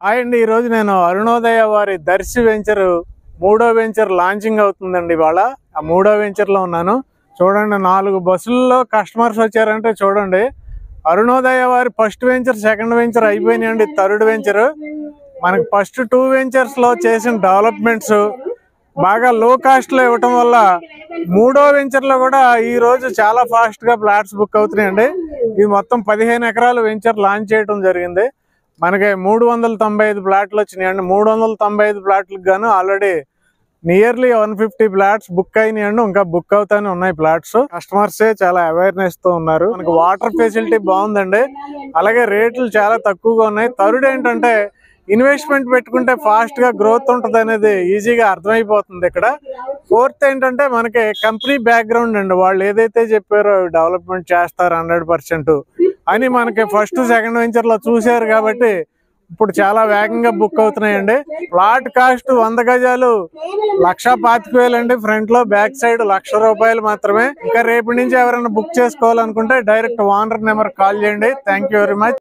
Hi అండి, ఈరోజు నేను అరుణోదయ వారి దర్శి వెంచర్ మూడో వెంచర్ లాంచింగ్ అవుతుందండి. ఇవాళ ఆ మూడో వెంచర్లో ఉన్నాను. చూడండి, 4 బస్సుల్లో కస్టమర్స్ వచ్చారంటే చూడండి. అరుణోదయ వారి ఫస్ట్ వెంచర్, సెకండ్ వెంచర్ అయిపోయినాయండి. థర్డ్ వెంచర్ మనకి ఫస్ట్ 2 వెంచర్స్లో చేసిన డెవలప్మెంట్స్ బాగా లో కాస్ట్లో ఇవ్వటం వల్ల మూడో వెంచర్లో కూడా ఈరోజు చాలా ఫాస్ట్గా ఫ్లాట్స్ బుక్ అవుతున్నాయండి. ఇది మొత్తం 15 ఎకరాల వెంచర్ లాంచ్ చేయడం జరిగింది. మనకి 395 ఫ్లాట్లు వచ్చినాయండి. 395 ఫ్లాట్లకు గాను ఆల్రెడీ నియర్లీ 150 ఫ్లాట్స్ బుక్ అయినాయండి. ఇంకా బుక్ అవుతానే ఉన్నాయి ఫ్లాట్స్. కస్టమర్సే చాలా అవేర్నెస్ తో ఉన్నారు. మనకి వాటర్ ఫెసిలిటీ బాగుందండి. అలాగే రేట్లు చాలా తక్కువగా ఉన్నాయి. థర్డ్ ఏంటంటే ఇన్వెస్ట్మెంట్ పెట్టుకుంటే ఫాస్ట్ గా గ్రోత్ ఉంటుంది అనేది ఈజీగా అర్థమైపోతుంది ఇక్కడ. ఫోర్త్ ఏంటంటే మనకి కంపెనీ బ్యాక్గ్రౌండ్ అండి. వాళ్ళు ఏదైతే చెప్పారో డెవలప్మెంట్ చేస్తారు 100% అని మనకి ఫస్ట్ సెకండ్ వెంచర్ లో చూశారు కాబట్టి ఇప్పుడు చాలా వేగంగా బుక్ అవుతున్నాయండి. ప్లాట్ కాస్ట్ 100 గజాలు 1,25,000 అండి. ఫ్రంట్ లో, బ్యాక్ సైడ్ 1,00,000 రూపాయలు మాత్రమే. ఇంకా రేపటి నుంచి ఎవరైనా బుక్ చేసుకోవాలనుకుంటే డైరెక్ట్ ఓనర్ నెంబర్ కాల్ చేయండి. Thank you very much.